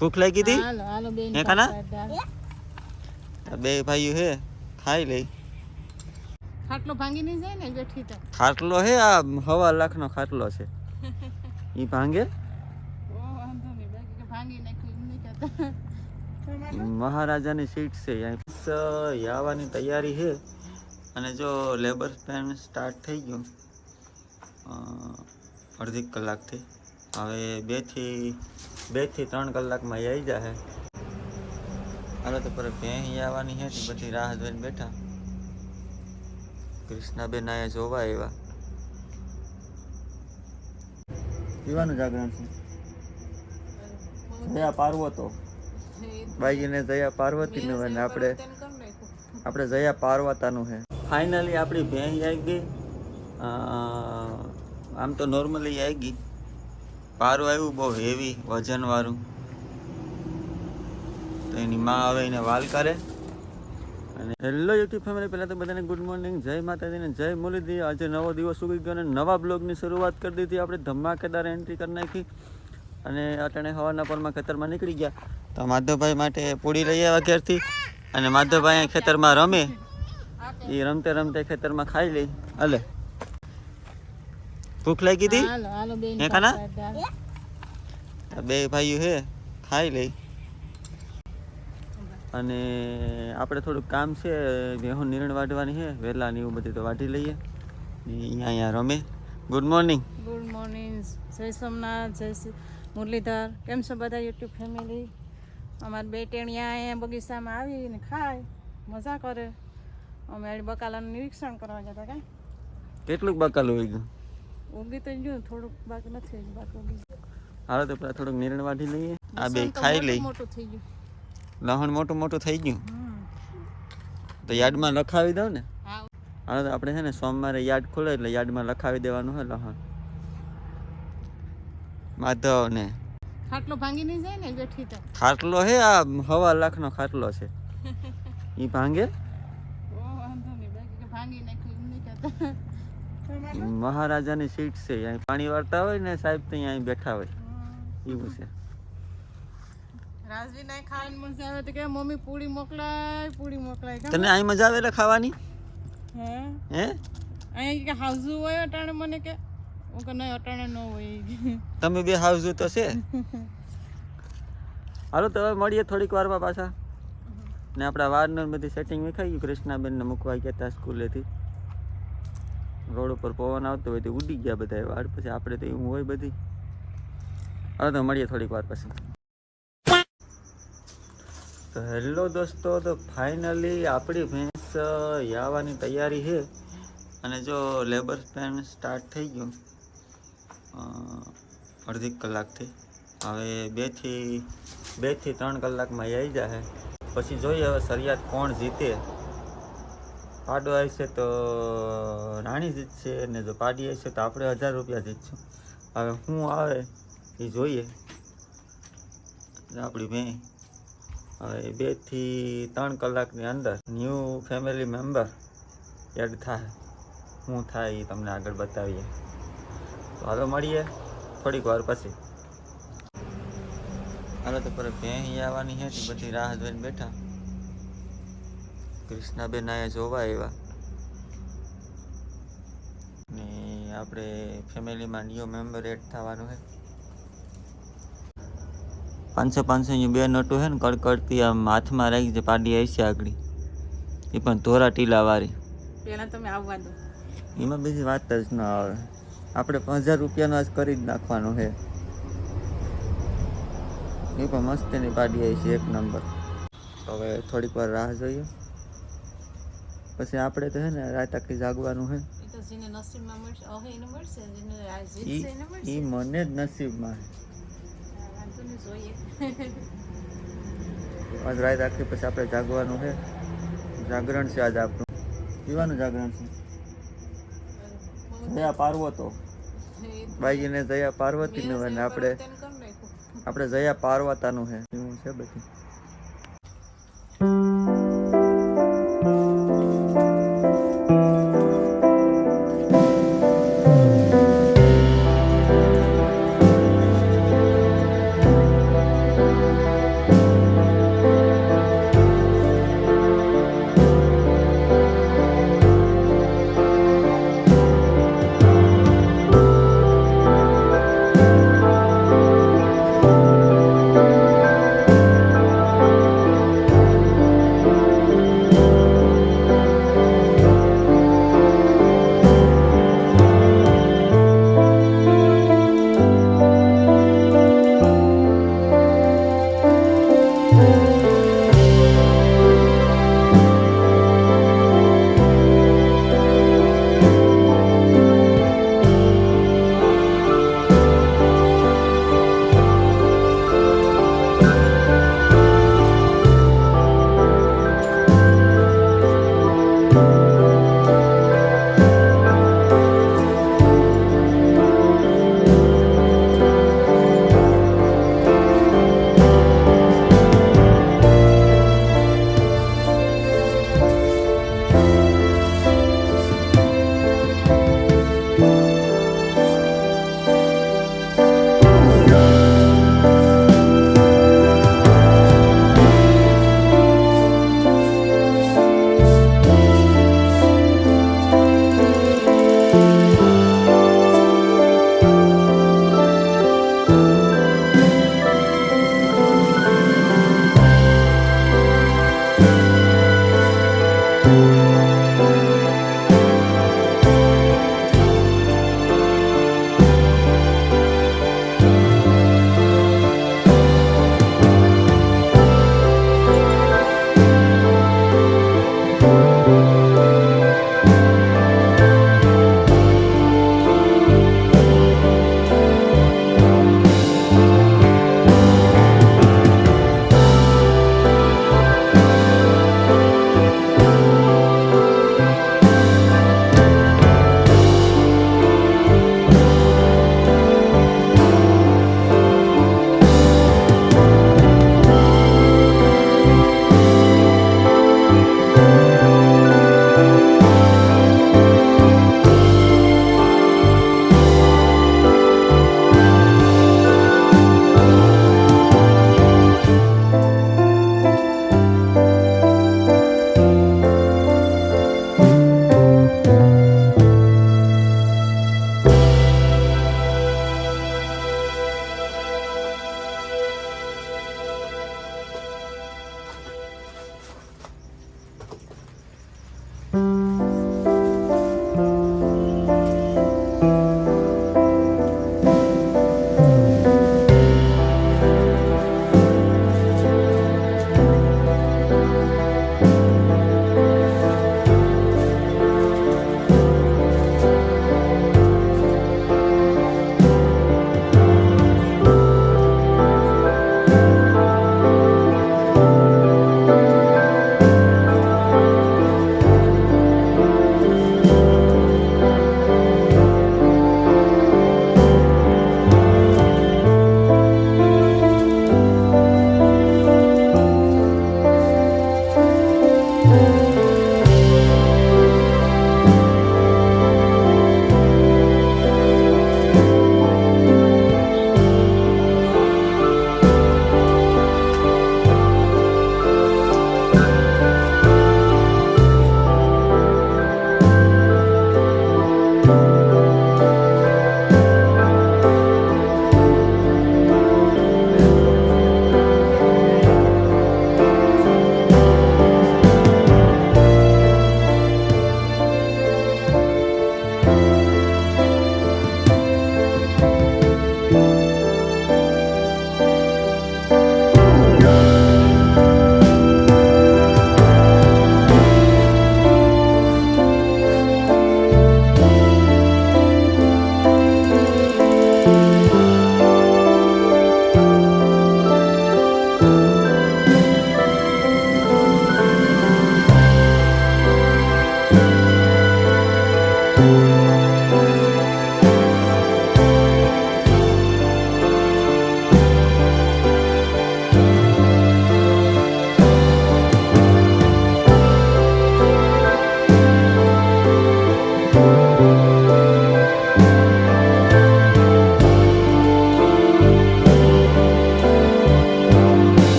ભૂખ લાગી હતી હાલો હાલો બેન હે કાના બે ભાઈઓ હે ખાઈ લે ખાટલો ભાંગી નહીં જાય ને બેઠી તો ખાટલો હે આ 1.5 લાખનો ખાટલો છે ઈ ભાંગે ઓ વાંધો નહીં બાકી કે ભાંગી નાખ્યું એમ નહીં કહેતા મહારાજાની સીટ છે અહીં આવવાની તૈયારી છે અને જો લેબર પેન સ્ટાર્ટ થઈ ગયું અડધી કલાકથી હવે 2 થી 3 કલાકમાં આવી જાય હાલો તો પર ભેંસ આવવાની છે તો બધી રાહ જોઈને બેઠા કૃષ્ણાબેન આયા જોવા આવ્યા પીવાનું જાગરણ છે જયા પાર્વતો બાઈજીને જયા પાર્વતી નું અને આપણે જયા પાર્વતાનું છે ફાઇનલી આપણી ભેંસ આવી ગઈ આમ તો નોર્મલી આવી ગઈ પારું આવ્યું બહુ હેવી વજન વાળું તો એની માં આવે એને વાલ કરે અને હેલો યુટ્યુબ ફેમિલી પહેલાં તો બધાને ગુડ મોર્નિંગ જય માતાજીને જય મુરલીધર આજે નવો દિવસ ઉગી ગયો અને નવા બ્લોગની શરૂઆત કરી દીધી આપણે ધમાકેદાર એન્ટ્રી કરી નાખી અને અટાણે હવાના પરમાં ખેતરમાં નીકળી ગયા તો માધવભાઈ માટે પૂરી લઈ આવ્યા ઘેરથી અને માધવભાઈ ખેતરમાં રમે એ રમતે રમતે ખેતરમાં ખાઈ લે હાલે ભૂખ લાગી હતી હાલો હાલો બેન હે કાના બે ભાઈઓ હે ખાઈ લે અને આપણે થોડુંક કામ છે ભેહું નિરણ વાઢવાની છે વહેલા ને એવું બધું તો વાઢી લઈએ અહીંયા રમે ગુડ મોર્નિંગ જય સોમનાથ જય મુરલીધર કેમ છો બધા યુટ્યુબ ફેમિલી અમારી બે ટેણિયા અહીંયા બગીચામાં આવીને ખાય મજા કરે અમે બકાલાનું નિરીક્ષણ કરવા જતા કાંઈ કેટલુંક બકાલું હોય ગયું ઉગી તો ગયું થોડુંક બાકી નથી બાકી ઉગી હાલો તો પેલા થોડુંક નિરણ વાઢી લઈએ આ બે ખાઈ લઈ મોટું થઈ ગયું લહણ મોટું મોટું થઈ ગયું તો યાર્ડમાં લખાવી દો ને હાલો તો આપણે છે ને સોમવારે યાર્ડ ખોલે એટલે યાર્ડમાં લખાવી દેવાનું હોય લહણ માધવ ને ખાટલો ભાંગી નહીં જાય ને બેઠી તો ખાટલો હે આ 1.5 લાખનો ખાટલો છે ઈ ભાંગે ઓ વાંધો નહીં બાકી કે ભાંગી નાખ્યું એમ નહીં કહેતા મહારાજાની સીટ છે અહીં પાણી વાળતા હોય ને સાહેબ તો અહીં બેઠા હોય એવું છે રાજવી ના ખાવાની મજા આવે તો કે મમ્મી પૂરી મોકલાય તને અહીં મજા આવે એટલે ખાવાની હે હે અહીં કે હાઉઝુ હોય અટાણે મને કે હું કે નહીં અટાણે ન હોય તમે બે હાઉઝુ તો છે હાલો તો હવે મળીએ થોડીક વારમાં પાછા ને આપણા વારનું બધી સેટિંગ વિખાઈ ગયું કૃષ્ણાબેનને મૂકવા ગયા હતા સ્કૂલેથી રોડ ઉપર પવન આવતો હોય તો ઉડી ગયા બધા વાર પછી આપણે તો એવું હોય બધી હવે તો મળીએ થોડીક વાર પછી તો હેલો દોસ્તો તો ફાઇનલી આપણી ભેંસ આવવાની તૈયારી છે અને જો લેબર પેન સ્ટાર્ટ થઈ ગયું અડધી કલાકથી હવે 2 થી 3 કલાકમાં આવી જાય પછી જોઈએ હવે શરિયાત કોણ જીતે પાડો આવશે તો રાણી જીતશે ને જો પાડી આવશે તો આપણે 1000 રૂપિયા જીતશું હવે શું આવે એ જોઈએ આપણી ભેં હવે 2 થી 3 કલાકની અંદર ન્યૂ ફેમિલી મેમ્બર એડ થાય શું થાય એ તમને આગળ બતાવીએ તો હાલો મળીએ થોડીક વાર પછી હાલો તો પર ભેં આવવાની છે તો બધી રાહ જોઈને બેઠા કૃષ્ણાબેન આયા જોવા આવ્યા ને આપણે ફેમિલીમાં ન્યૂ મેમ્બર એડ થવાનું છે 500 ની બે નોટો છે ને કડકડતી આમ હાથમાં રાખી છે પાડી આવી છે આગળ એ પણ ધોરા ટીલા વાળી પેલા તમે આવવા દો એમાં બીજી વાત જ ન આવે આપણે 1000 રૂપિયાનો આજ કરી જ નાખવાનો છે એ પણ મસ્તીની પાડી આવી છે 1 નંબર હવે થોડીક વાર રાહ જોઈએ પછી આપણે તો છે ને રાત આખી જાગવાનું છે એ મને જ નસીબમાં આજ રાત આખી પછી આપણે જાગવાનું છે જાગરણ છે આજ આપણું પીવાનું જાગરણ છે જયા પાર્વતો બાઈજીને જયા પાર્વતી નું અને આપણે જયા પાર્વતાનું છે એવું છે બધું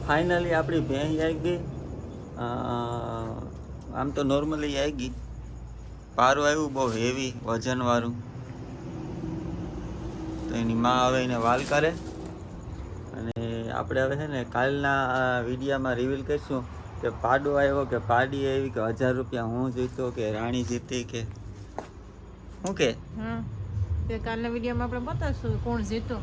ફાઇનલી આપણી ભેંસ આવી ગઈ. આમ તો નોર્મલી આવી ગઈ. પારું આવ્યું બહુ હેવી વજનવાળું. તો એની માં હવે એને વાલ કરે. અને આપણે હવે છે ને કાલના વિડીયામાં રિવીલ કરીશું કે પાડો આવ્યો કે પાડી આવી કે 1000 રૂપિયા હું જીતો કે રાણી જીતી કે શું કે. હા, તે કાલના વિડીયોમાં આપણે બતાવશું કોણ જીતો.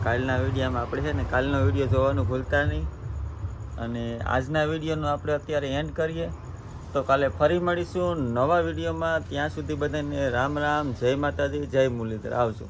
કાલના વિડીયોમાં આપણે છે ને કાલનો વિડીયો જોવાનું ભૂલતા નહીં. અને આજના વિડીયોનો આપણે અત્યારે એન્ડ કરીએ. તો કાલે ફરી મળીશું નવા વિડીયોમાં. ત્યાં સુધી બધાને રામ રામ, જય માતાજી, જય મુરલીધર. આવજો.